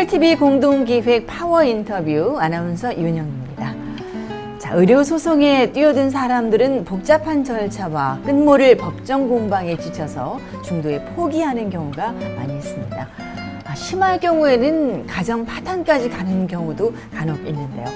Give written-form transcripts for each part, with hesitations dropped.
한결TV 공동기획 파워 인터뷰 아나운서 윤영입니다. 자, 의료 소송에 뛰어든 사람들은 복잡한 절차와 끝모를 법정 공방에 지쳐서 중도에 포기하는 경우가 많이 있습니다. 심할 경우에는 가정 파탄까지 가는 경우도 간혹 있는데요.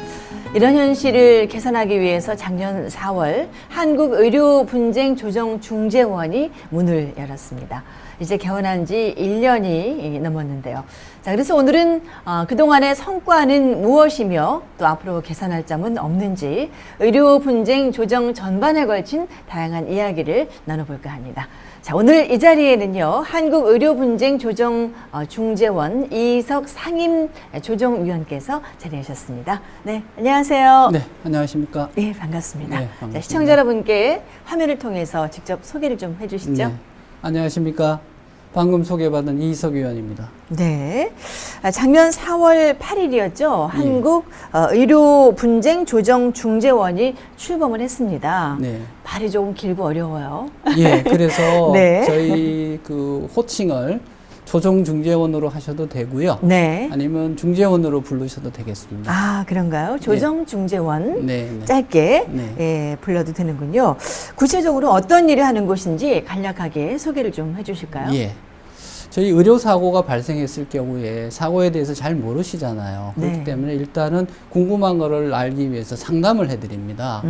이런 현실을 개선하기 위해서 작년 4월 한국의료분쟁조정중재원이 문을 열었습니다. 이제 개원한 지 1년이 넘었는데요. 자, 그래서 오늘은 그동안의 성과는 무엇이며 또 앞으로 개선할 점은 없는지 의료 분쟁 조정 전반에 걸친 다양한 이야기를 나눠볼까 합니다. 자, 오늘 이 자리에는요, 한국의료분쟁조정중재원 이희석 상임조정위원께서 자리하셨습니다. 네, 안녕하세요. 네, 안녕하십니까. 네, 반갑습니다. 네, 반갑습니다. 자, 시청자 여러분께 화면을 통해서 직접 소개를 좀 해주시죠. 네, 안녕하십니까. 방금 소개받은 이희석 의원입니다. 네. 작년 4월 8일이었죠. 한국 의료분쟁조정중재원이 출범을 했습니다. 네. 발이 조금 길고 어려워요. 예, 그래서 네. 저희 그 호칭을 조정중재원으로 하셔도 되고요. 네. 아니면 중재원으로 부르셔도 되겠습니다. 아, 그런가요? 조정중재원. 네, 네. 짧게 네. 예, 불러도 되는군요. 구체적으로 어떤 일을 하는 곳인지 간략하게 소개를 좀 해주실까요? 예. 저희 의료사고가 발생했을 경우에 사고에 대해서 잘 모르시잖아요. 그렇기 네. 때문에 일단은 궁금한 거를 알기 위해서 상담을 해드립니다.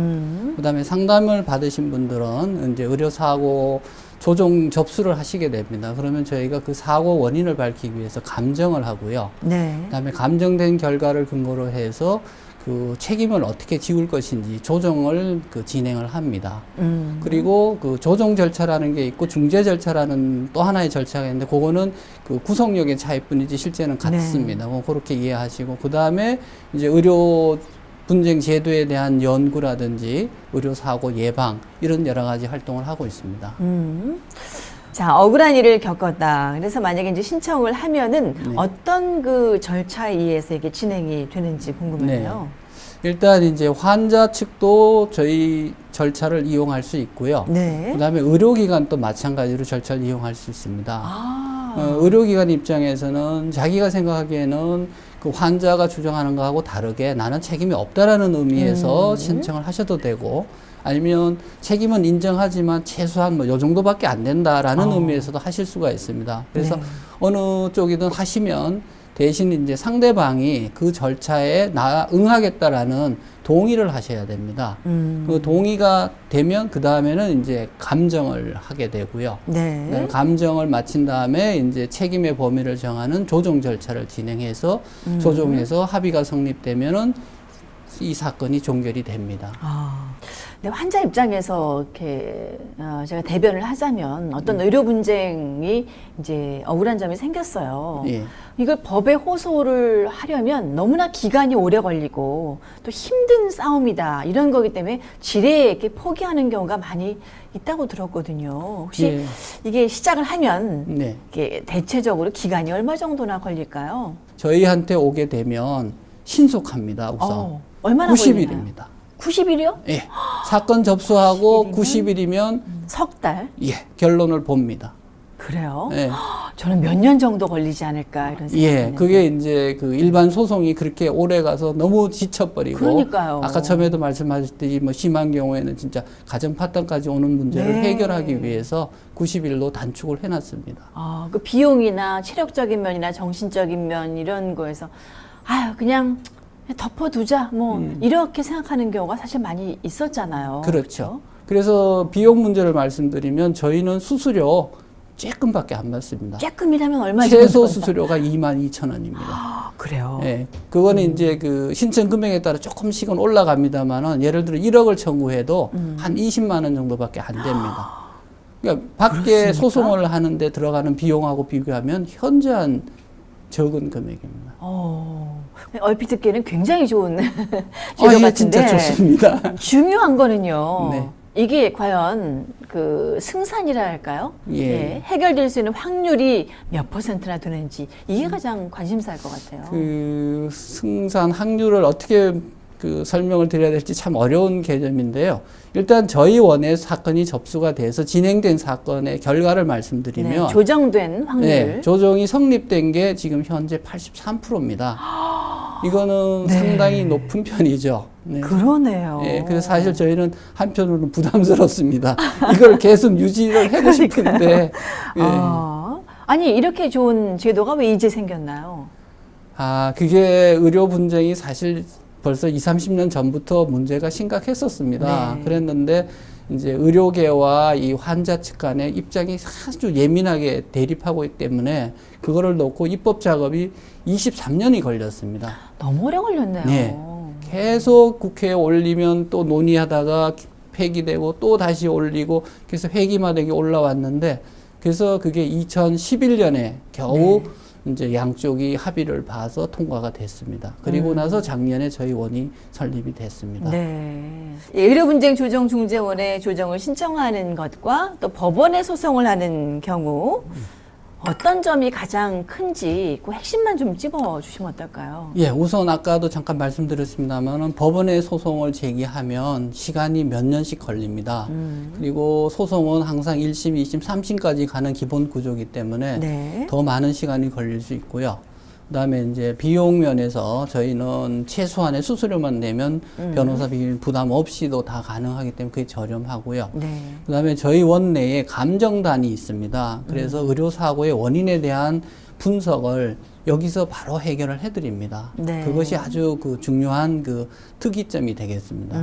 그다음에 상담을 받으신 분들은 이제 의료사고 조정 접수를 하시게 됩니다. 그러면 저희가 그 사고 원인을 밝히기 위해서 감정을 하고요. 네. 그다음에 감정된 결과를 근거로 해서 그 책임을 어떻게 지울 것인지 조정을 진행을 합니다. 그리고 그 조정 절차라는 게 있고 중재 절차라는 또 하나의 절차가 있는데 그거는 그 구성력의 차이뿐이지 실제는 같습니다. 뭐 그렇게 이해하시고 그다음에 이제 의료 분쟁 제도에 대한 연구라든지 의료 사고 예방 이런 여러 가지 활동을 하고 있습니다. 자, 억울한 일을 겪었다. 그래서 만약에 이제 신청을 하면은 네. 어떤 그 절차에 의해서 이게 진행이 되는지 궁금해요. 일단 이제 환자 측도 저희 절차를 이용할 수 있고요. 네. 그다음에 의료기관도 마찬가지로 절차를 이용할 수 있습니다. 아. 의료기관 입장에서는 자기가 생각하기에는 그 환자가 주장하는 거하고 다르게 나는 책임이 없다라는 의미에서 신청을 하셔도 되고 아니면 책임은 인정하지만 최소한 뭐 요 정도밖에 안 된다라는 의미에서도 하실 수가 있습니다. 그래서 네. 어느 쪽이든 하시면 대신 이제 상대방이 그 절차에 응하겠다라는 동의를 하셔야 됩니다. 그 동의가 되면 그 다음에는 이제 감정을 하게 되고요. 네. 감정을 마친 다음에 이제 책임의 범위를 정하는 조정 절차를 진행해서 조정해서 합의가 성립되면은 이 사건이 종결이 됩니다. 아. 근데 환자 입장에서 이렇게 제가 대변을 하자면 어떤 의료 분쟁이 이제 억울한 점이 생겼어요. 예. 이걸 법에 호소를 하려면 너무나 기간이 오래 걸리고 또 힘든 싸움이다 이런 거기 때문에 지레 이렇게 포기하는 경우가 많이 있다고 들었거든요. 혹시 예. 이게 시작을 하면 네. 이게 대체적으로 기간이 얼마 정도나 걸릴까요? 저희한테 오게 되면 신속합니다. 우선 얼마나 90일입니다. 90일이요? 예. 사건 접수하고 90일이면? 90일이면 석 달? 예, 결론을 봅니다. 그래요? 예. 저는 몇 년 정도 걸리지 않을까 이런 생각이 예, 드는데. 그게 이제 그 일반 소송이 그렇게 오래 가서 너무 지쳐버리고. 그러니까요. 아까 처음에도 말씀하셨듯이 뭐 심한 경우에는 진짜 가정 파탄까지 오는 문제를 네. 해결하기 위해서 90일로 단축을 해놨습니다. 그 비용이나 체력적인 면이나 정신적인 면 이런 거에서 아유 그냥 덮어두자 뭐 이렇게 생각하는 경우가 사실 많이 있었잖아요. 그렇죠. 그래서 비용 문제를 말씀드리면 저희는 수수료 조금밖에 안 받습니다. 조금이라면 얼마 최소 수수료가 22,000원입니다. 그래요. 예, 그거는 이제 그 신청 금액에 따라 조금씩은 올라갑니다만은 예를 들어 1억을 청구해도 한 20만 원 정도밖에 안 됩니다. 그러니까 밖에 그렇습니까? 소송을 하는데 들어가는 비용하고 비교하면 현저한 적은 금액입니다. 얼핏 듣기에는 굉장히 좋은 아, 제도 예, 같은데 진짜 좋습니다. 중요한 거는요. 네. 이게 과연 그 승산이라 할까요? 예. 해결될 수 있는 확률이 몇 %나 되는지 이게 가장 관심사일 것 같아요. 그 승산 확률을 어떻게 그 설명을 드려야 될지 참 어려운 개념인데요. 일단 저희 원에 사건이 접수가 돼서 진행된 사건의 결과를 말씀드리면 네, 조정된 확률. 네, 조정이 성립된 게 지금 현재 83%입니다. 이거는 네. 상당히 높은 편이죠. 네. 그러네요. 네, 그래서 사실 저희는 한편으로는 부담스럽습니다. 이걸 계속 유지를 하고 싶은데. 예. 아니 이렇게 좋은 제도가 왜 이제 생겼나요? 그게 의료 분쟁이 사실 벌써 30년 전부터 문제가 심각했었습니다. 네. 그랬는데 이제 의료계와 이 환자 측 간의 입장이 아주 예민하게 대립하고 있기 때문에 그거를 놓고 입법 작업이 23년이 걸렸습니다. 너무 오래 걸렸네요. 네. 계속 국회에 올리면 또 논의하다가 폐기되고 또 다시 올리고 그래서 회기마되게 올라왔는데 그래서 그게 2011년에 겨우 이제 양쪽이 합의를 봐서 통과가 됐습니다. 그리고 나서 작년에 저희 원이 설립이 됐습니다. 네. 의료분쟁 조정중재원에 조정을 신청하는 것과 또 법원에 소송을 하는 경우 어떤 점이 가장 큰지 그 핵심만 좀 찝어주시면 어떨까요? 예, 우선 아까도 잠깐 말씀드렸습니다만 법원에 소송을 제기하면 시간이 몇 년씩 걸립니다. 그리고 소송은 항상 1심, 2심, 3심까지 가는 기본 구조이기 때문에 네. 더 많은 시간이 걸릴 수 있고요. 그다음에 이제 비용 면에서 저희는 최소한의 수수료만 내면 변호사비 부담 없이도 다 가능하기 때문에 그게 저렴하고요. 네. 그다음에 저희 원 내에 감정단이 있습니다. 그래서 의료사고의 원인에 대한 분석을 여기서 바로 해결을 해드립니다. 네. 그것이 아주 그 중요한 그 특이점이 되겠습니다.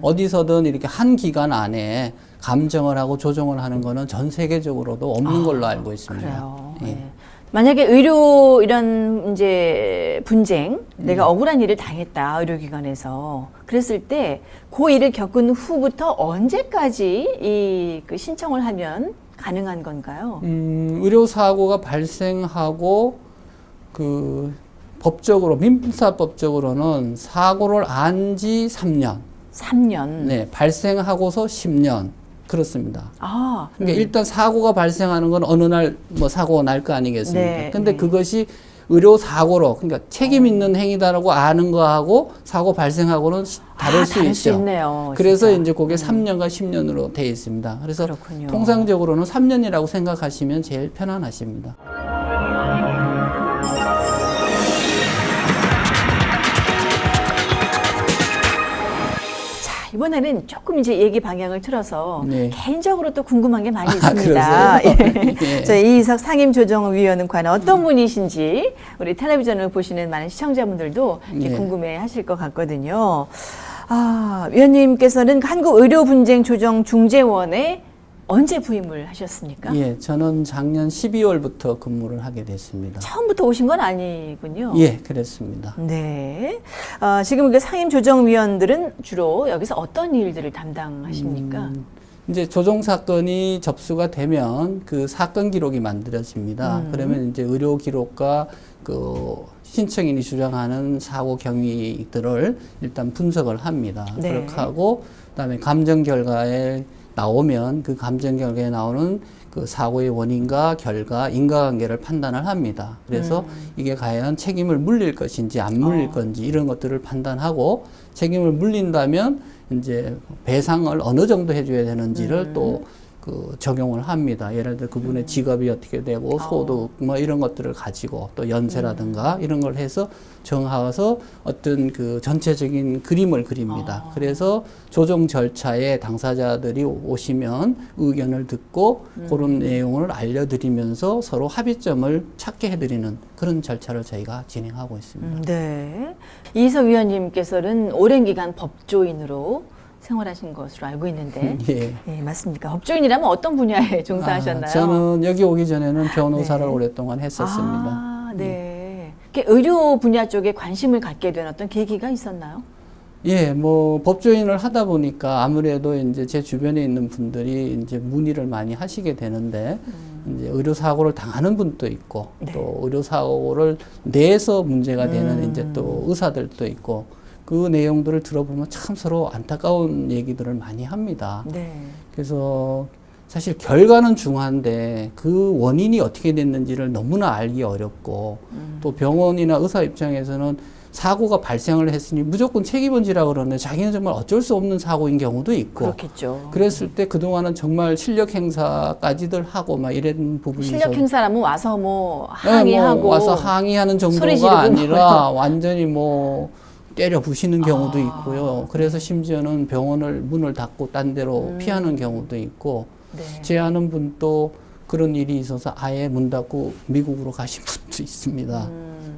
어디서든 이렇게 한 기간 안에 감정을 하고 조정을 하는 거는 전 세계적으로도 없는 걸로 알고 있습니다. 그래요. 예. 네. 만약에 의료 이런 이제 분쟁, 내가 억울한 일을 당했다 의료기관에서 그랬을 때 그 일을 겪은 후부터 언제까지 이 그 신청을 하면 가능한 건가요? 의료 사고가 발생하고 그 법적으로 민사법적으로는 사고를 안 지 3년, 3년. 네 발생하고서 10년. 그렇습니다. 그러니까 일단 사고가 발생하는 건 어느 날 뭐 사고가 날 거 아니겠습니까? 네, 근데 네. 그것이 의료 사고로 그러니까 책임 있는 행위다라고 아는 거하고 사고 발생하고는 다를 수 다를 있죠. 수 있네요. 그래서 진짜. 이제 그게 3년과 10년으로 되어 있습니다. 그래서 그렇군요. 통상적으로는 3년이라고 생각하시면 제일 편안하십니다. 이번에는 조금 이제 얘기 방향을 틀어서 네. 개인적으로 또 궁금한 게 많이 있습니다. 그러세요? 예. 저희 이희석 상임조정위원은 과연 어떤 분이신지 우리 텔레비전을 보시는 많은 시청자분들도 이렇게 네. 궁금해하실 것 같거든요. 위원님께서는 한국의료분쟁조정중재원에 언제 부임을 하셨습니까? 예, 저는 작년 12월부터 근무를 하게 됐습니다. 처음부터 오신 건 아니군요. 예, 그랬습니다. 네. 지금 그 상임조정위원들은 주로 여기서 어떤 일들을 담당하십니까? 이제 조정 사건이 접수가 되면 그 사건 기록이 만들어집니다. 그러면 이제 의료 기록과 그 신청인이 주장하는 사고 경위들을 일단 분석을 합니다. 네. 그렇게 하고 그다음에 감정 결과에 나오면 그 감정 결과에 나오는 그 사고의 원인과 결과, 인과관계를 판단을 합니다. 그래서 이게 과연 책임을 물릴 것인지 안 물릴 건지 이런 것들을 판단하고 책임을 물린다면 이제 배상을 어느 정도 해줘야 되는지를 또 그 적용을 합니다. 예를 들어 그분의 직업이 어떻게 되고 소득 뭐 이런 것들을 가지고 또 연세라든가 이런 걸 해서 정하여서 어떤 그 전체적인 그림을 그립니다. 그래서 조정 절차에 당사자들이 오시면 의견을 듣고 그런 내용을 알려드리면서 서로 합의점을 찾게 해드리는 그런 절차를 저희가 진행하고 있습니다. 네. 이희석 위원님께서는 오랜 기간 법조인으로 생활하신 것으로 알고 있는데 예. 네, 맞습니까? 법조인이라면 어떤 분야에 종사하셨나요? 저는 여기 오기 전에는 변호사를 네. 오랫동안 했었습니다. 네. 이렇게 의료 분야 쪽에 관심을 갖게 된 어떤 계기가 있었나요? 예, 뭐 법조인을 하다 보니까 아무래도 이제 제 주변에 있는 분들이 이제 문의를 많이 하시게 되는데 이제 의료 사고를 당하는 분도 있고 네. 또 의료 사고를 내서 문제가 되는 이제 또 의사들도 있고 그 내용들을 들어보면 참 서로 안타까운 얘기들을 많이 합니다. 네. 그래서 사실 결과는 중요한데 그 원인이 어떻게 됐는지를 너무나 알기 어렵고 또 병원이나 의사 입장에서는 사고가 발생을 했으니 무조건 책임을 지라 그러는데 자기는 정말 어쩔 수 없는 사고인 경우도 있고. 그렇겠죠. 그랬을 때 그동안은 정말 실력 행사까지들 하고 막 이런 부분이 실력 있어서 행사라면 와서 뭐 네, 항의하고 뭐 와서 항의하는 소리 정도가 지르고 아니라 완전히 뭐 때려 부시는 경우도 아. 있고요. 그래서 심지어는 병원을 문을 닫고 딴 데로 피하는 경우도 있고 네. 제 아는 분도 그런 일이 있어서 아예 문 닫고 미국으로 가신 분도 있습니다.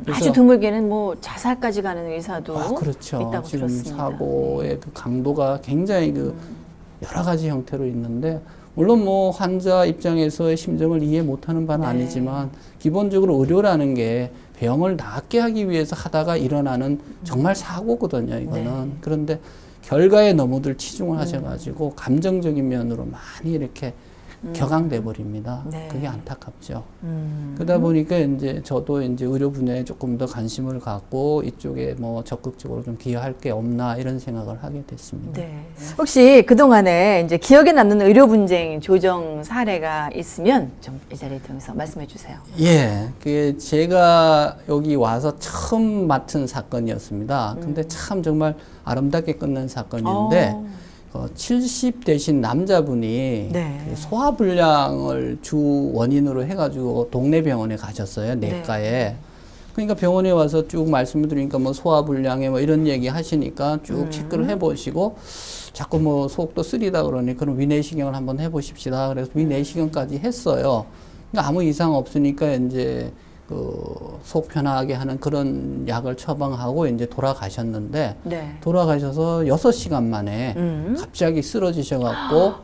그래서 아주 드물게는 뭐 자살까지 가는 의사도 그렇죠. 있다고 지금 들었습니다. 사고의 그 강도가 굉장히 그 여러 가지 형태로 있는데 물론 뭐 환자 입장에서의 심정을 이해 못하는 바는 네. 아니지만 기본적으로 의료라는 게 병을 낫게 하기 위해서 하다가 일어나는 정말 사고거든요. 이거는 네. 그런데 결과에 너무들 치중을 하셔가지고 감정적인 면으로 많이 이렇게 격앙돼 버립니다. 네. 그게 안타깝죠. 그러다 보니까 이제 저도 이제 의료 분야에 조금 더 관심을 갖고 이쪽에 뭐 적극적으로 좀 기여할 게 없나 이런 생각을 하게 됐습니다. 네. 혹시 그동안에 이제 기억에 남는 의료 분쟁 조정 사례가 있으면 좀 이 자리를 통해서 말씀해 주세요. 예, 그게 제가 여기 와서 처음 맡은 사건이었습니다. 근데 참 정말 아름답게 끝난 사건인데 70 되신 남자분이 네. 소화불량을 주 원인으로 해가지고 동네 병원에 가셨어요. 내과에. 그러니까 병원에 와서 쭉 말씀을 드리니까 뭐 소화불량에 뭐 이런 얘기 하시니까 쭉 체크를 해보시고 자꾸 뭐 속도 쓰리다 그러니 그럼 위내시경을 한번 해보십시다. 그래서 위내시경까지 했어요. 그러니까 아무 이상 없으니까 이제 속 편하게 하는 그런 약을 처방하고 이제 돌아가셨는데 네. 돌아가셔서 6시간 만에 갑자기 쓰러지셔갖고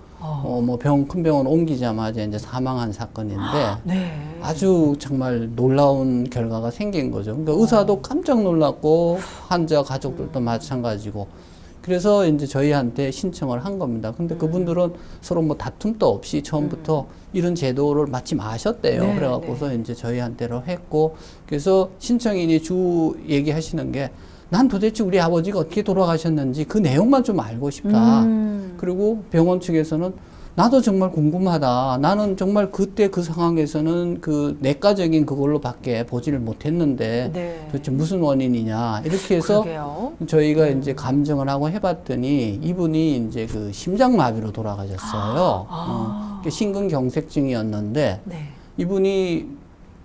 뭐 큰 병원 옮기자마자 이제 사망한 사건인데 네. 아주 정말 놀라운 결과가 생긴 거죠. 그러니까 의사도 깜짝 놀랐고 환자 가족들도 마찬가지고 그래서 이제 저희한테 신청을 한 겁니다. 근데 그분들은 서로 뭐 다툼도 없이 처음부터 이런 제도를 마침 아셨대요. 네, 그래갖고서 이제 저희한테로 했고 그래서 신청인이 주 얘기하시는 게 난 도대체 우리 아버지가 어떻게 돌아가셨는지 그 내용만 좀 알고 싶다. 그리고 병원 측에서는 나도 정말 궁금하다. 나는 정말 그때 그 상황에서는 그 내과적인 그걸로밖에 보지를 못했는데 네. 도대체 무슨 원인이냐 이렇게 해서 그러게요. 저희가 이제 감정을 하고 해봤더니 이분이 이제 그 심장마비로 돌아가셨어요. 심근경색증이었는데 네. 이분이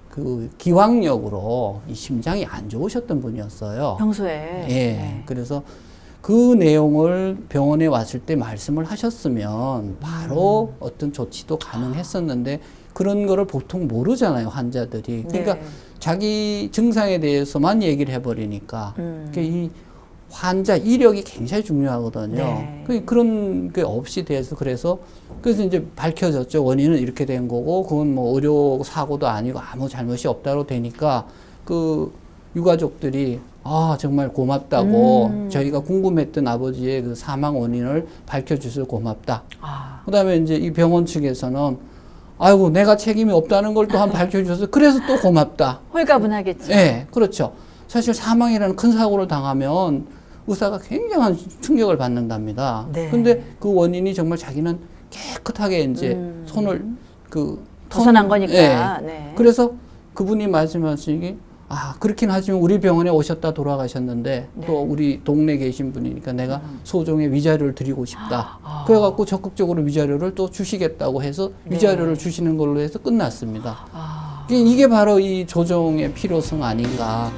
그 기왕력으로 이 심장이 안 좋으셨던 분이었어요. 평소에. 예. 네. 그래서 그 내용을 병원에 왔을 때 말씀을 하셨으면 바로 어떤 조치도 가능했었는데 그런 거를 보통 모르잖아요, 환자들이. 그러니까 네. 자기 증상에 대해서만 얘기를 해버리니까. 그러니까 이 환자 이력이 굉장히 중요하거든요. 네. 그런 게 없이 돼서 그래서 이제 밝혀졌죠. 원인은 이렇게 된 거고 그건 뭐 의료 사고도 아니고 아무 잘못이 없다로 되니까 그 유가족들이 아 정말 고맙다고 저희가 궁금했던 아버지의 그 사망 원인을 밝혀주셔서 고맙다. 그다음에 이제 이 병원 측에서는 아이고 내가 책임이 없다는 걸 또한 밝혀주셔서 그래서 또 고맙다. 홀가분하겠죠. 네, 그렇죠. 사실 사망이라는 큰 사고를 당하면 의사가 굉장한 충격을 받는답니다. 네. 근데 그 원인이 정말 자기는 깨끗하게 이제 손을 벗어난 거니까. 예. 네. 그래서 그분이 말씀하시기 그렇긴 하지만 우리 병원에 오셨다 돌아가셨는데 네. 또 우리 동네 계신 분이니까 내가 소정의 위자료를 드리고 싶다. 그래갖고 적극적으로 위자료를 또 주시겠다고 해서 위자료를 주시는 걸로 해서 끝났습니다. 이게 바로 이 조정의 필요성 아닌가.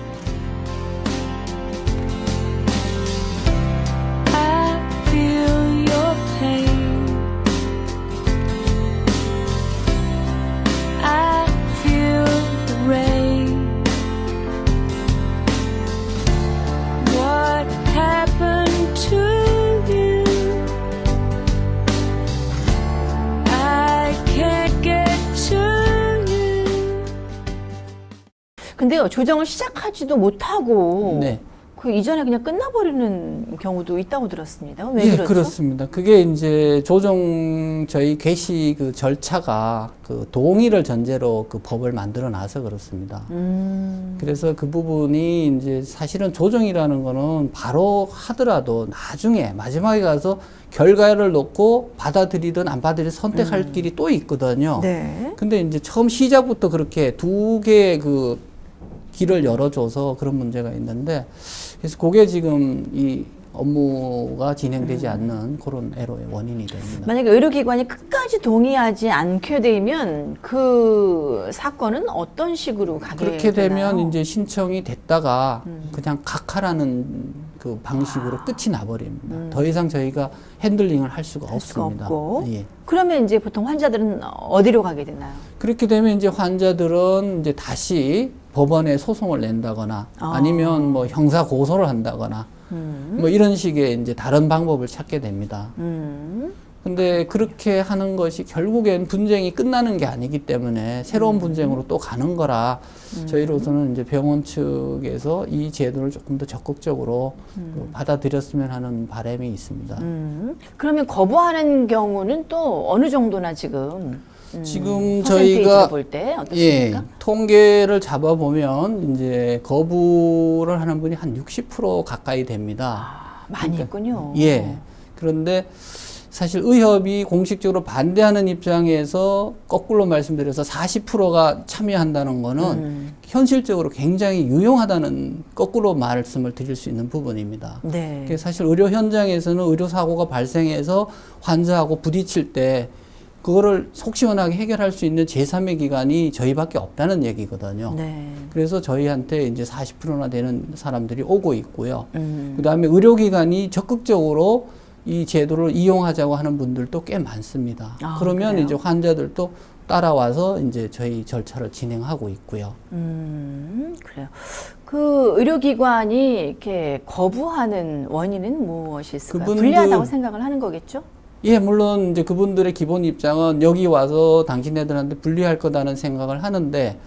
근데요, 조정을 시작하지도 못하고 네. 그 이전에 그냥 끝나버리는 경우도 있다고 들었습니다. 왜 예, 그렇죠? 그렇습니다. 그게 이제 조정 저희 개시 그 절차가 그 동의를 전제로 그 법을 만들어 놔서 그렇습니다. 그래서 그 부분이 이제 사실은 조정이라는 거는 바로 하더라도 나중에 마지막에 가서 결과를 놓고 받아들이든 안 받아들이든 선택할 길이 또 있거든요. 네. 근데 이제 처음 시작부터 그렇게 두 개의 그 길을 열어줘서 그런 문제가 있는데, 그래서 그게 지금 이 업무가 진행되지 않는 그런 애로의 원인이 됩니다. 만약에 의료기관이 끝까지 동의하지 않게 되면 그 사건은 어떤 식으로 가게 그렇게 되면 되나요? 이제 신청이 됐다가 그냥 각하라는 그 방식으로 끝이 나버립니다. 더 이상 저희가 핸들링을 할 수가 없습니다. 없고. 예. 그러면 이제 보통 환자들은 어디로 가게 되나요? 그렇게 되면 이제 환자들은 이제 다시 법원에 소송을 낸다거나 아니면 뭐 형사 고소를 한다거나 뭐 이런 식의 이제 다른 방법을 찾게 됩니다. 근데 그렇게 하는 것이 결국엔 분쟁이 끝나는 게 아니기 때문에 새로운 분쟁으로 또 가는 거라 저희로서는 이제 병원 측에서 이 제도를 조금 더 적극적으로 받아들였으면 하는 바람이 있습니다. 그러면 거부하는 경우는 또 어느 정도나 지금 지금 퍼센테이지로 저희가 볼 때 어떻습니까? 예, 통계를 잡아보면 이제 거부를 하는 분이 한 60% 가까이 됩니다. 많이 있군요. 예. 그런데 사실 의협이 공식적으로 반대하는 입장에서 거꾸로 말씀드려서 40%가 참여한다는 거는 현실적으로 굉장히 유용하다는 거꾸로 말씀을 드릴 수 있는 부분입니다. 네. 사실 의료 현장에서는 의료 사고가 발생해서 환자하고 부딪힐 때 그거를 속 시원하게 해결할 수 있는 제3의 기관이 저희밖에 없다는 얘기거든요. 네. 그래서 저희한테 이제 40%나 되는 사람들이 오고 있고요. 그다음에 의료기관이 적극적으로 이 제도를 이용하자고 하는 분들도 꽤 많습니다. 그러면 그래요? 이제 환자들도 따라와서 이제 저희 절차를 진행하고 있고요. 그래요. 그 의료기관이 이렇게 거부하는 원인은 무엇이 있을까요? 불리하다고 생각을 하는 거겠죠? 예, 물론 이제 그분들의 기본 입장은 여기 와서 당신네들한테 불리할 거다는 생각을 하는데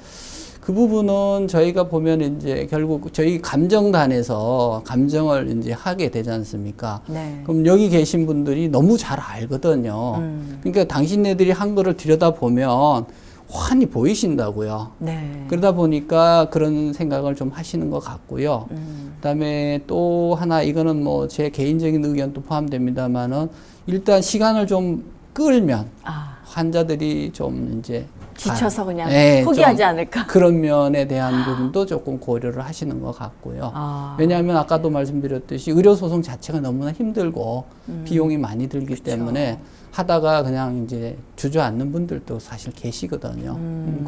그 부분은 저희가 보면 이제 결국 저희 감정단에서 감정을 이제 하게 되지 않습니까? 네. 그럼 여기 계신 분들이 너무 잘 알거든요. 그러니까 당신네들이 한 거를 들여다보면 환히 보이신다고요. 네. 그러다 보니까 그런 생각을 좀 하시는 것 같고요. 그다음에 또 하나 이거는 뭐 제 개인적인 의견도 포함됩니다만은 일단 시간을 좀 끌면 환자들이 좀 이제 지쳐서 그냥 네, 포기하지 않을까? 그런 면에 대한 부분도 조금 고려를 하시는 것 같고요. 왜냐하면 아까도 말씀드렸듯이 의료소송 자체가 너무나 힘들고 비용이 많이 들기 그렇죠. 때문에 하다가 그냥 이제 주저앉는 분들도 사실 계시거든요.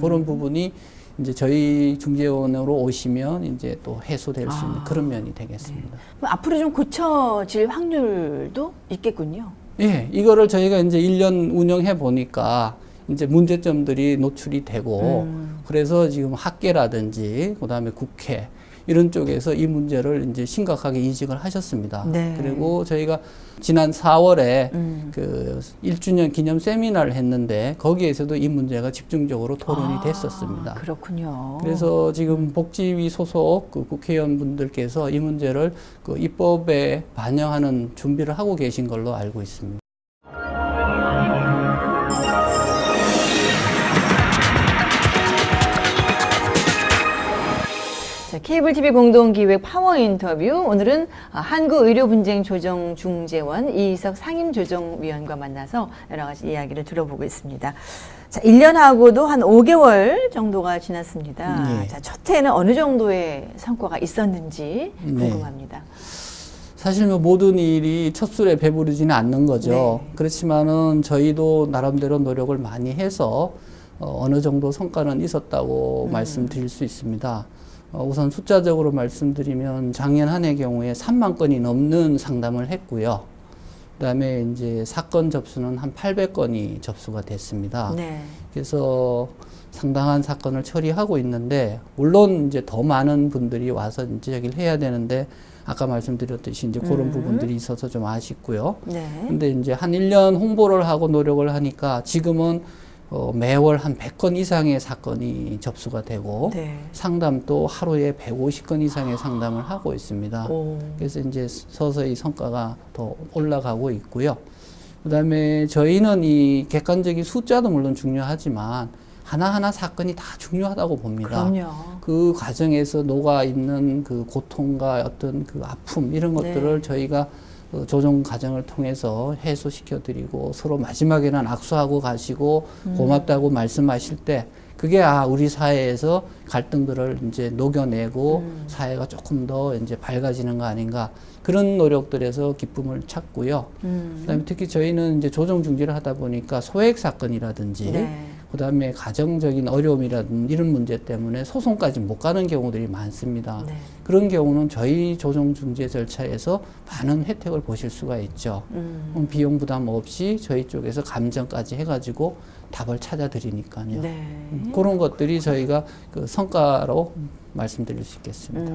그런 부분이 이제 저희 중재원으로 오시면 이제 또 해소될 수 있는 그런 면이 되겠습니다. 그럼 앞으로 좀 고쳐질 확률도 있겠군요. 예, 이거를 저희가 이제 1년 운영해 보니까 이제 문제점들이 노출이 되고 그래서 지금 학계라든지 그다음에 국회 이런 쪽에서 이 문제를 이제 심각하게 인식을 하셨습니다. 네. 그리고 저희가 지난 4월에 그 1주년 기념 세미나를 했는데 거기에서도 이 문제가 집중적으로 토론이 됐었습니다. 그렇군요. 그래서 지금 복지위 소속 그 국회의원분들께서 이 문제를 그 입법에 반영하는 준비를 하고 계신 걸로 알고 있습니다. 케이블 TV 공동기획 파워 인터뷰. 오늘은 한국의료분쟁조정중재원 이희석 상임조정위원과 만나서 여러 가지 이야기를 들어보고 있습니다. 자, 1년하고도 한 5개월 정도가 지났습니다. 네. 자, 첫 해에는 어느 정도의 성과가 있었는지 궁금합니다. 사실 뭐 모든 일이 첫 술에 배부르지는 않는 거죠. 네. 그렇지만은 저희도 나름대로 노력을 많이 해서 어느 정도 성과는 있었다고 말씀드릴 수 있습니다. 우선 숫자적으로 말씀드리면 작년 한 해 경우에 3만 건이 넘는 상담을 했고요. 그다음에 이제 사건 접수는 한 800건이 접수가 됐습니다. 네. 그래서 상당한 사건을 처리하고 있는데 물론 이제 더 많은 분들이 와서 이제 여기를 해야 되는데 아까 말씀드렸듯이 이제 그런 부분들이 있어서 좀 아쉽고요. 네. 근데 이제 한 1년 홍보를 하고 노력을 하니까 지금은 매월 한 100건 이상의 사건이 접수가 되고 네. 상담도 하루에 150건 이상의 상담을 하고 있습니다. 그래서 이제 서서히 성과가 더 올라가고 있고요. 그다음에 저희는 이 객관적인 숫자도 물론 중요하지만 하나하나 사건이 다 중요하다고 봅니다. 그럼요. 그 과정에서 녹아 있는 그 고통과 어떤 그 아픔 이런 것들을 저희가 조정 과정을 통해서 해소시켜 드리고 서로 마지막에는 악수하고 가시고 고맙다고 말씀하실 때 그게 우리 사회에서 갈등들을 이제 녹여내고 사회가 조금 더 이제 밝아지는 거 아닌가 그런 노력들에서 기쁨을 찾고요. 그다음에 특히 저희는 이제 조정 중지를 하다 보니까 소액 사건이라든지 네. 그다음에 가정적인 어려움이라든지 이런 문제 때문에 소송까지 못 가는 경우들이 많습니다. 네. 그런 경우는 저희 조정 중재 절차에서 많은 혜택을 보실 수가 있죠. 비용 부담 없이 저희 쪽에서 감정까지 해가지고 답을 찾아드리니까요. 네. 그런 것들이 저희가 그 성과로 말씀드릴 수 있겠습니다.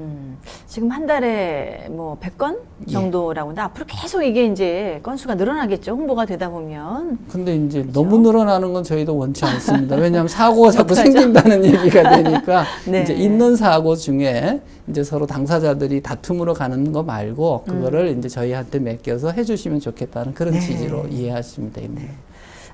지금 한 달에 뭐 100건 정도라고 하는데 앞으로 계속 이게 이제 건수가 늘어나겠죠. 홍보가 되다 보면. 근데 이제 너무 늘어나는 건 저희도 원치 않습니다. 왜냐하면 사고가 자꾸 생긴다는 얘기가 되니까 네. 이제 있는 사고 중에 이제 서로 당사자들이 다툼으로 가는 거 말고 그거를 이제 저희한테 맡겨서 해주시면 좋겠다는 그런 네. 취지로 이해하시면 됩니다.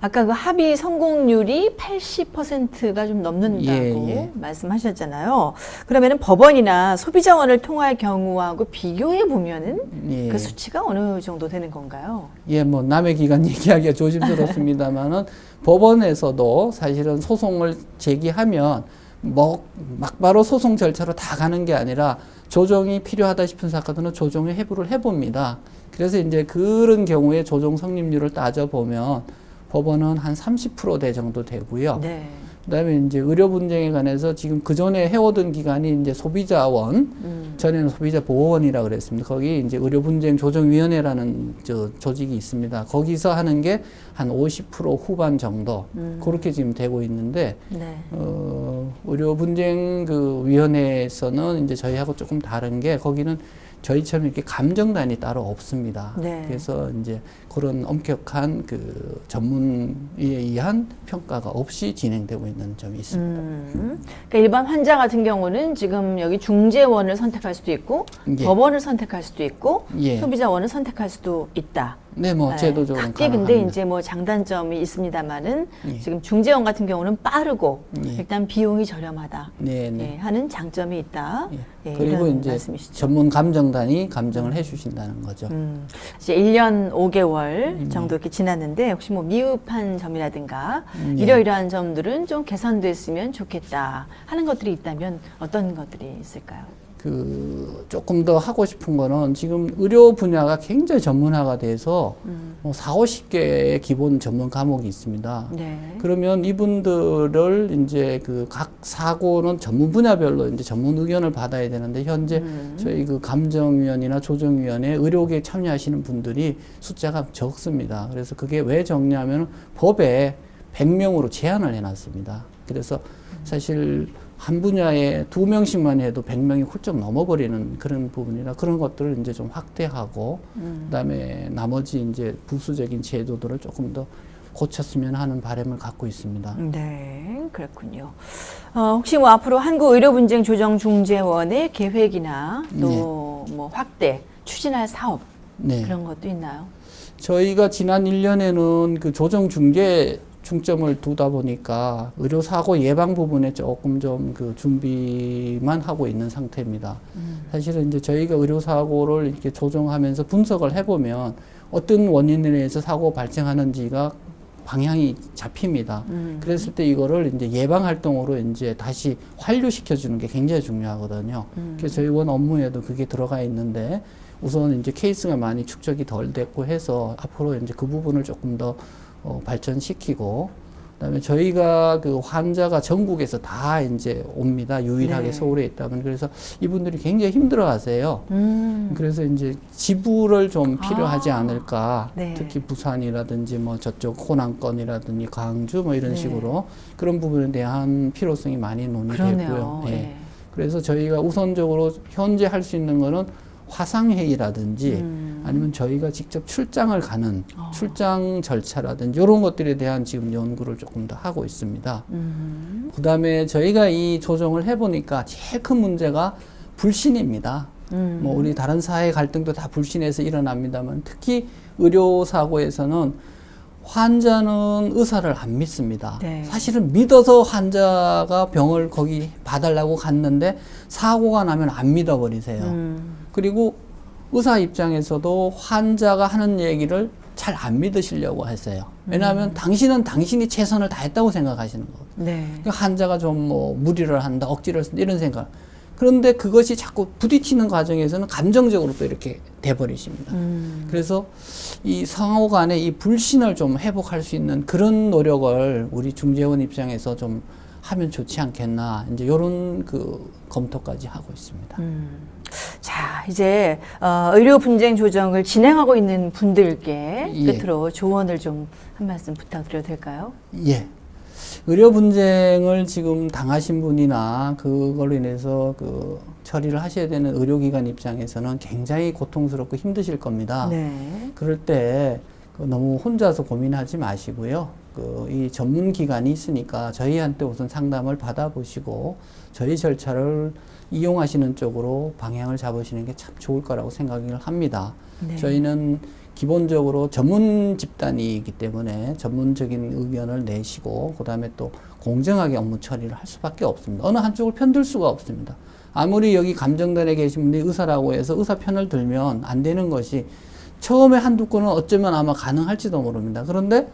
아까 그 합의 성공률이 80%가 좀 넘는다고 예. 말씀하셨잖아요. 그러면은 법원이나 소비자원을 통할 경우하고 비교해 보면은 예. 그 수치가 어느 정도 되는 건가요? 예, 뭐 남의 기관 얘기하기가 조심스럽습니다만은 법원에서도 사실은 소송을 제기하면 뭐 막바로 소송 절차로 다 가는 게 아니라 조정이 필요하다 싶은 사건은 조정에 회부를 해봅니다. 그래서 이제 그런 경우에 조정 성립률을 따져보면 법원은 한 30%대 정도 되고요. 네. 그다음에 이제 의료 분쟁에 관해서 지금 그 전에 해오던 기관이 이제 소비자원, 전에는 소비자보호원이라 그랬습니다. 거기 이제 의료 분쟁 조정위원회라는 조직이 있습니다. 거기서 하는 게 한 50% 후반 정도 그렇게 지금 되고 있는데 네. 의료 분쟁 그 위원회에서는 이제 저희하고 조금 다른 게 거기는 저희처럼 이렇게 감정단이 따로 없습니다. 네. 그래서 이제 그런 엄격한 그 전문에 의한 평가가 없이 진행되고 있는 점이 있습니다. 그러니까 일반 환자 같은 경우는 지금 여기 중재원을 선택할 수도 있고 예. 법원을 선택할 수도 있고 예. 소비자원을 선택할 수도 있다. 네, 뭐 제도적으로 각기 근데 이제 뭐 장단점이 있습니다만은 예. 지금 중재원 같은 경우는 빠르고 예. 일단 비용이 저렴하다. 네, 네. 예, 하는 장점이 있다. 예. 예, 그리고 이런 이제 말씀이시죠. 전문 감정단이 감정을 해주신다는 거죠. 이제 1년 5개월 정도 이렇게 지났는데 혹시 뭐 미흡한 점이라든가 예. 이러이러한 점들은 좀 개선됐으면 좋겠다 하는 것들이 있다면 어떤 것들이 있을까요? 그 조금 더 하고 싶은 거는 지금 의료 분야가 굉장히 전문화가 돼서 뭐 40-50개의 기본 전문 과목이 있습니다. 네. 그러면 이분들을 이제 그 각 사고는 전문 분야별로 이제 전문 의견을 받아야 되는데 현재 저희 그 감정위원이나 조정위원회 의료계에 참여하시는 분들이 숫자가 적습니다. 그래서 그게 왜 적냐면 법에 100명으로 제한을 해놨습니다. 그래서 사실 한 분야에 2명씩만 해도 100명이 훌쩍 넘어버리는 그런 부분이라 그런 것들을 이제 좀 확대하고 그다음에 나머지 이제 부수적인 제도들을 조금 더 고쳤으면 하는 바람을 갖고 있습니다. 네, 그렇군요. 혹시 뭐 앞으로 한국의료분쟁조정중재원의 계획이나 또 뭐 확대, 추진할 사업 네. 그런 것도 있나요? 저희가 지난 1년에는 그 조정 중재 중점을 두다 보니까 의료사고 예방 부분에 조금 좀 그 준비만 하고 있는 상태입니다. 사실은 이제 저희가 의료사고를 이렇게 조정하면서 분석을 해보면 어떤 원인에 의해서 사고가 발생하는지가 방향이 잡힙니다. 그랬을 때 이거를 이제 예방 활동으로 이제 다시 환류시켜주는 게 굉장히 중요하거든요. 그래서 저희 원 업무에도 그게 들어가 있는데 우선 이제 케이스가 많이 축적이 덜 됐고 해서 앞으로 이제 그 부분을 조금 더 발전시키고 그다음에 저희가 그 환자가 전국에서 다 이제 옵니다. 유일하게 네. 서울에 있다면 그래서 이분들이 굉장히 힘들어하세요. 그래서 이제 지부를 좀 필요하지 않을까. 네. 특히 부산이라든지 뭐 저쪽 호남권이라든지 광주 뭐 이런 네. 식으로 그런 부분에 대한 필요성이 많이 논의되고요. 그러네요. 예. 네. 그래서 저희가 우선적으로 현재 할 수 있는 거는 화상회의라든지 아니면 저희가 직접 출장을 가는 출장 절차라든지 이런 것들에 대한 지금 연구를 조금 더 하고 있습니다. 그 다음에 저희가 이 조정을 해보니까 제일 큰 문제가 불신입니다. 뭐 우리 다른 사회 갈등도 다 불신에서 일어납니다만 특히 의료사고에서는 환자는 의사를 안 믿습니다. 네. 사실은 믿어서 환자가 병을 거기 봐달라고 갔는데 사고가 나면 안 믿어버리세요. 그리고 의사 입장에서도 환자가 하는 얘기를 잘 안 믿으시려고 했어요. 왜냐하면 당신은 당신이 최선을 다했다고 생각하시는 거거든요. 네. 그러니까 환자가 좀 뭐 무리를 한다, 억지를 쓴다 이런 생각. 그런데 그것이 자꾸 부딪히는 과정에서는 감정적으로 또 이렇게 돼버리십니다. 그래서 이 상호 간의 이 불신을 좀 회복할 수 있는 그런 노력을 우리 중재원 입장에서 좀 하면 좋지 않겠나. 이제 이런 그 검토까지 하고 있습니다. 자, 이제 의료 분쟁 조정을 진행하고 있는 분들께 예. 끝으로 조언을 좀 한 말씀 부탁드려도 될까요? 예. 의료 분쟁을 지금 당하신 분이나 그걸로 인해서 그 처리를 하셔야 되는 의료기관 입장에서는 굉장히 고통스럽고 힘드실 겁니다. 네. 그럴 때 너무 혼자서 고민하지 마시고요. 이 전문 기관이 있으니까 저희한테 우선 상담을 받아보시고 저희 절차를 이용하시는 쪽으로 방향을 잡으시는 게 참 좋을 거라고 생각을 합니다. 네. 저희는 기본적으로 전문 집단이기 때문에 전문적인 의견을 내시고 그다음에 또 공정하게 업무 처리를 할 수밖에 없습니다. 어느 한쪽을 편들 수가 없습니다. 아무리 여기 감정단에 계신 분이 의사라고 해서 의사 편을 들면 안 되는 것이 처음에 한두 건은 어쩌면 아마 가능할지도 모릅니다. 그런데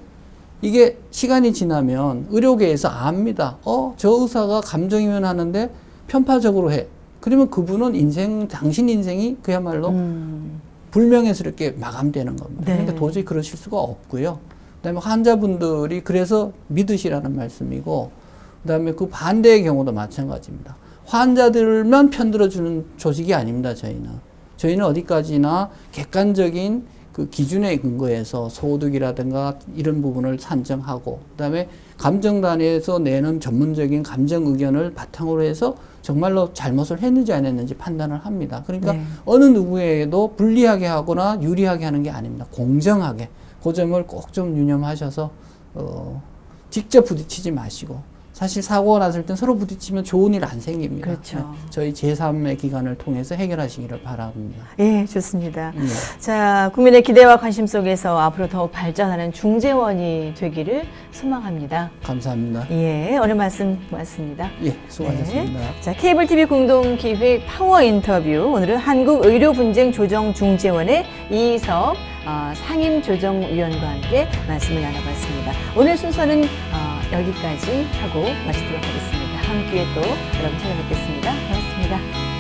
이게 시간이 지나면 의료계에서 압니다. 저 의사가 감정이면 하는데 편파적으로 해. 그러면 그분은 당신 인생이 그야말로 불명예스럽게 마감되는 겁니다. 네. 그러니까 도저히 그러실 수가 없고요. 그다음에 환자분들이 그래서 믿으시라는 말씀이고, 그다음에 그 반대의 경우도 마찬가지입니다. 환자들만 편들어주는 조직이 아닙니다. 저희는 어디까지나 객관적인 그 기준에 근거해서 소득이라든가 이런 부분을 산정하고, 그다음에 감정단에서 내는 전문적인 감정 의견을 바탕으로 해서 정말로 잘못을 했는지 안 했는지 판단을 합니다. 그러니까 네. 어느 누구에도 불리하게 하거나 유리하게 하는 게 아닙니다. 공정하게. 그 점을 꼭 좀 유념하셔서 직접 부딪히지 마시고, 사실 사고가 났을 땐 서로 부딪히면 좋은 일 안 생깁니다. 그렇죠. 저희 제3의 기관을 통해서 해결하시기를 바랍니다. 예, 좋습니다. 예. 자, 국민의 기대와 관심 속에서 앞으로 더욱 발전하는 중재원이 되기를 소망합니다. 감사합니다. 예, 오늘 말씀 고맙습니다. 예, 수고하셨습니다. 네. 자, 케이블 TV 공동 기획 파워 인터뷰. 오늘은 한국의료분쟁조정중재원의 이희석 상임조정위원과 함께 말씀을 나눠봤습니다. 오늘 순서는 여기까지 하고 마치도록 하겠습니다. 다음 기회에 또 여러분 찾아뵙겠습니다. 고맙습니다.